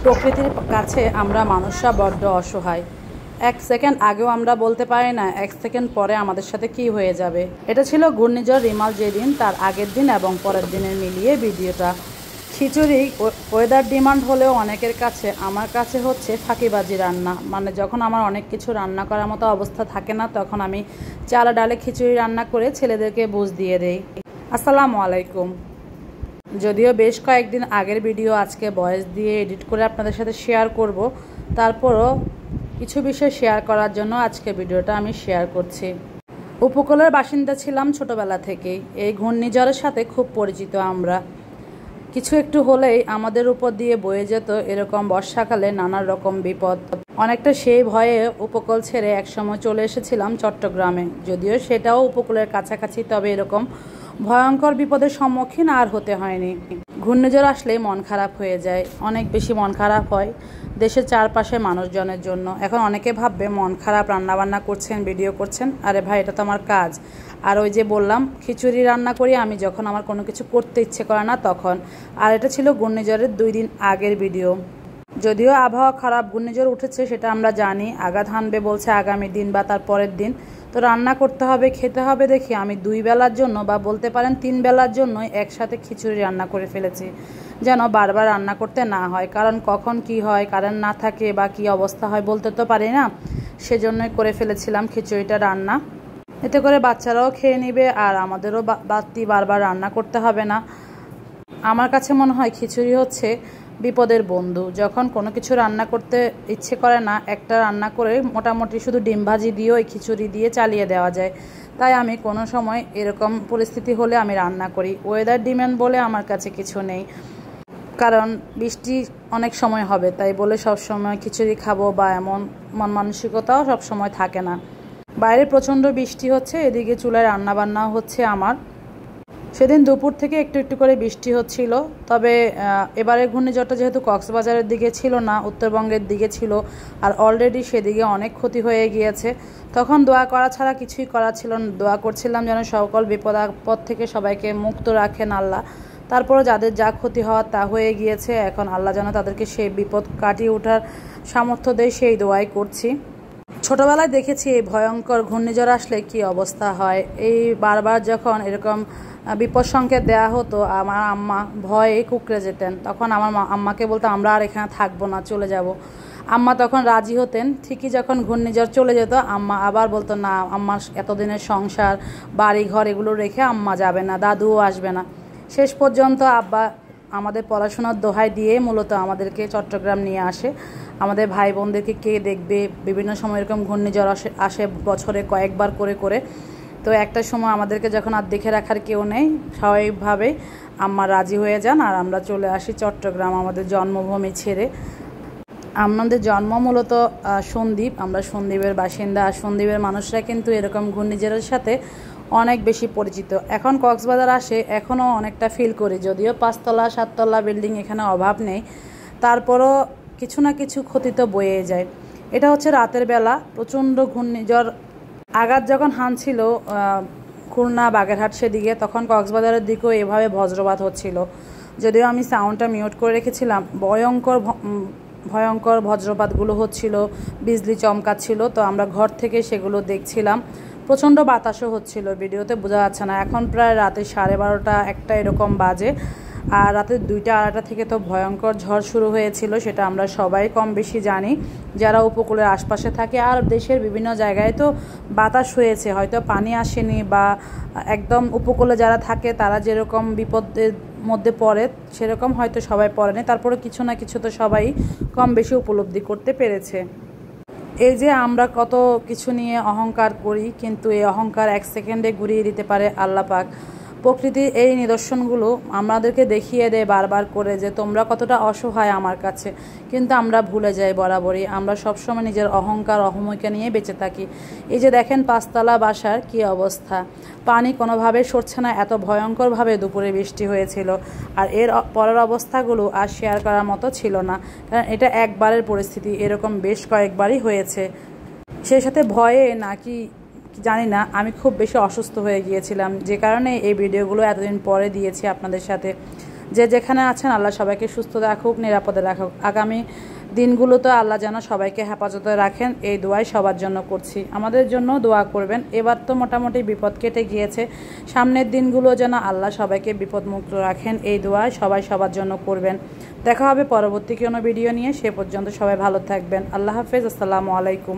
প্রকৃতির কাছে আমরা মানুষরা বড্ড অসহায়। এক সেকেন্ড আগেও আমরা বলতে পারি না এক সেকেন্ড পরে আমাদের সাথে কি হয়ে যাবে। এটা ছিল ঘূর্ণিঝড় রিমাল যেদিন, তার আগের দিন এবং পরের দিনের মিলিয়ে ভিডিওটা। খিচুড়ি ওয়েদার ডিমান্ড হলেও অনেকের কাছে, আমার কাছে হচ্ছে ফাঁকিবাজি রান্না। মানে যখন আমার অনেক কিছু রান্না করার মতো অবস্থা থাকে না, তখন আমি চালা ডালে খিচুড়ি রান্না করে ছেলেদেরকে বুঝ দিয়ে দেই। আসসালামু আলাইকুম। যদিও বেশ কয়েকদিন আগের ভিডিও আজকে ভয়েস দিয়ে এডিট করে আপনাদের সাথে শেয়ার করব, তারপরও কিছু বিষয় শেয়ার করার জন্য আজকে ভিডিওটা আমি শেয়ার করছি। উপকূলের বাসিন্দা ছিলাম ছোটবেলা থেকেই। এই ঘূর্ণিঝড়ের সাথে খুব পরিচিত আমরা। কিছু একটু হলেই আমাদের উপর দিয়ে বয়ে যেত এরকম বর্ষাকালে নানা রকম বিপদ। অনেকটা সেই ভয়ে উপকূল ছেড়ে একসময় চলে এসেছিলাম চট্টগ্রামে। যদিও সেটাও উপকূলের কাছাকাছি, তবে এরকম ভয়ঙ্কর বিপদের সম্মুখীন আর হতে হয়নি। ঘূর্ণিঝড় আসলে মন খারাপ হয়ে যায়, অনেক বেশি মন খারাপ হয় দেশের চারপাশে মানুষজনের জন্য। এখন অনেকে ভাববে মন খারাপ, রান্নাবান্না করছেন, ভিডিও করছেন। আরে ভাই, এটা তো আমার কাজ। আর ওই যে বললাম, খিচুড়ি রান্না করি আমি যখন আমার কোনো কিছু করতে ইচ্ছে করে না তখন। আর এটা ছিল ঘূর্ণিঝড়ের 2 দিন আগের ভিডিও। যদিও আবহাওয়া খারাপ, ঘূর্ণিঝড় উঠেছে সেটা আমরা জানি, আঘাত হানবে বলছে আগামী দিন বা তার পরের দিন। তো রান্না করতে হবে, খেতে হবে দেখি আমি 2 বেলার জন্য বা বলতে পারেন 3 বেলার জন্যই একসাথে খিচুড়ি রান্না করে ফেলেছি, যেন বারবার রান্না করতে না হয়। কারণ কখন কি হয়, কারেন্ট না থাকে বা কি অবস্থা হয় বলতে তো পারি না, সেজন্যই করে ফেলেছিলাম খিচুড়িটা রান্না। এতে করে বাচ্চারাও খেয়ে নিবে আর আমাদেরও বাড়তি বারবার রান্না করতে হবে না। আমার কাছে মনে হয় খিচুড়ি হচ্ছে বিপদের বন্ধু। যখন কোনো কিছু রান্না করতে ইচ্ছে করে না, একটা রান্না করে মোটামুটি শুধু ডিম ভাজি দিয়েও এই খিচুড়ি দিয়ে চালিয়ে দেওয়া যায়। তাই আমি কোনো সময় এরকম পরিস্থিতি হলে আমি রান্না করি। ওয়েদার ডিমান্ড বলে আমার কাছে কিছু নেই, কারণ বৃষ্টি অনেক সময় হবে, তাই বলে সব সময় খিচুড়ি খাবো বা এমন মন মানসিকতাও সব সময় থাকে না। বাইরে প্রচণ্ড বৃষ্টি হচ্ছে, এদিকে চুলায় রান্নাবান্নাও হচ্ছে আমার। সেদিন দুপুর থেকে একটু একটু করে বৃষ্টি হচ্ছিল। তবে এবারে ঘূর্ণিঝড়টা যেহেতু কক্সবাজারের দিকে ছিল না, উত্তরবঙ্গের দিকে ছিল, আর অলরেডি সেদিকে অনেক ক্ষতি হয়ে গিয়েছে। তখন দোয়া করা ছাড়া কিছুই করা ছিল না। দোয়া করছিলাম যেন সকল বিপদ আপদ থেকে সবাইকে মুক্ত রাখেন আল্লাহ। তারপরে যাদের যা ক্ষতি হওয়ার তা হয়ে গিয়েছে, এখন আল্লাহ যেন তাদেরকে সেই বিপদ কাটিয়ে ওঠার সামর্থ্য দেয়, সেই দোয়াই করছি। ছোটবেলায় দেখেছি এই ভয়ঙ্কর ঘূর্ণিঝড় আসলে কি অবস্থা হয়। এই বারবার যখন এরকম বিপদ সংকেত দেওয়া হতো, আমার আম্মা ভয়ে কুঁকড়ে যেতেন। তখন আমার আম্মাকে বলতাম আমরা আর এখানে থাকবো না, চলে যাব। আম্মা তখন রাজি হতেন। ঠিকই যখন ঘূর্ণিঝড় চলে যেত, আম্মা আবার বলতো না, আম্মার এতদিনের সংসার, বাড়ি ঘর এগুলো রেখে আম্মা যাবে না, দাদুও আসবে না। শেষ পর্যন্ত আব্বা আমাদের পড়াশোনার দোহাই দিয়ে মূলত আমাদেরকে চট্টগ্রাম নিয়ে আসে। আমাদের ভাই বোনদেরকে কে দেখবে, বিভিন্ন সময় এরকম ঘূর্ণিঝড় আসে বছরে কয়েকবার করে করে। তো একটা সময় আমাদেরকে যখন আর দেখে রাখার কেউ নেই, স্বাভাবিকভাবেই আম্মা রাজি হয়ে যান আর আমরা চলে আসি চট্টগ্রাম, আমাদের জন্মভূমি ছেড়ে। আমাদের জন্ম মূলত সন্দ্বীপ, আমরা সন্দ্বীপের বাসিন্দা। আর সন্দ্বীপের মানুষরা কিন্তু এরকম ঘূর্ণিঝড়ের সাথে অনেক বেশি পরিচিত। এখন কক্সবাজার আসে, এখনও অনেকটা ফিল করি। যদিও 5তলা 7তলা বিল্ডিং এখানে অভাব নেই, তারপরও কিছু না কিছু ক্ষতি তো বয়ে যায়। এটা হচ্ছে রাতের বেলা, প্রচণ্ড ঘূর্ণিঝড় আঘাত যখন হানছিল খুলনা বাগেরহাট সেদিকে, তখন কক্সবাজারের দিকেও এভাবে বজ্রপাত হচ্ছিল। যদিও আমি সাউন্ডটা মিউট করে রেখেছিলাম, ভয়ঙ্কর বজ্রপাতগুলো হচ্ছিল, বিজলি চমকাচ্ছিল। তো আমরা ঘর থেকে সেগুলো দেখছিলাম। প্রচণ্ড বাতাসও হচ্ছিল, ভিডিওতে বোঝা যাচ্ছে না। এখন প্রায় রাতে 12:30 1টা এরকম বাজে। আর রাতে 2টা 2:30 থেকে তো ভয়ঙ্কর ঝড় শুরু হয়েছিল, সেটা আমরা সবাই কম বেশি জানি যারা উপকূলের আশপাশে থাকে। আর দেশের বিভিন্ন জায়গায় তো বাতাস হয়েছে, হয়তো পানি আসেনি বা একদম উপকূলে যারা থাকে তারা যেরকম বিপদের মধ্যে পড়ে সেরকম হয়তো সবাই পড়েনি, তারপরে কিছু না কিছু তো সবাই কম বেশি উপলব্ধি করতে পেরেছে। এই যে আমরা কত কিছু নিয়ে অহংকার করি, কিন্তু এই অহংকার 1 সেকেন্ডে ঘুরিয়ে দিতে পারে আল্লাহ পাক। প্রকৃতির এই নিদর্শনগুলো আমাদেরকে দেখিয়ে দেয় বারবার করে যে তোমরা কতটা অসহায় আমার কাছে, কিন্তু আমরা ভুলে যাই বরাবরই। আমরা সবসময় নিজের অহংকার অহমিকা নিয়ে বেঁচে থাকি। এই যে দেখেন 5তলা বাসার কি অবস্থা, পানি কোনোভাবে সরছে না, এত ভয়ঙ্করভাবে দুপুরে বৃষ্টি হয়েছিল। আর এর পরের অবস্থাগুলো আর শেয়ার করার মতো ছিল না, কারণ এটা একবারের পরিস্থিতি, এরকম বেশ কয়েকবারই হয়েছে। সেই সাথে ভয়ে নাকি জানি না, আমি খুব বেশি অসুস্থ হয়ে গিয়েছিলাম, যে কারণে এই ভিডিওগুলো এতদিন পরে দিয়েছি আপনাদের সাথে। যে যেখানে আছেন আল্লাহ সবাইকে সুস্থ রাখুক, নিরাপদে রাখুক। আগামী দিনগুলোতে আল্লাহ যেন সবাইকে হেফাজতে রাখেন, এই দোয়াই সবার জন্য করছি। আমাদের জন্য দোয়া করবেন। এবার তো মোটামুটি বিপদ কেটে গিয়েছে, সামনের দিনগুলো যেন আল্লাহ সবাইকে বিপদমুক্ত রাখেন, এই দোয়াই সবাই সবার জন্য করবেন। দেখা হবে পরবর্তী কোনো ভিডিও নিয়ে। সে পর্যন্ত সবাই ভালো থাকবেন। আল্লাহ হাফেজ। আসসালামু আলাইকুম।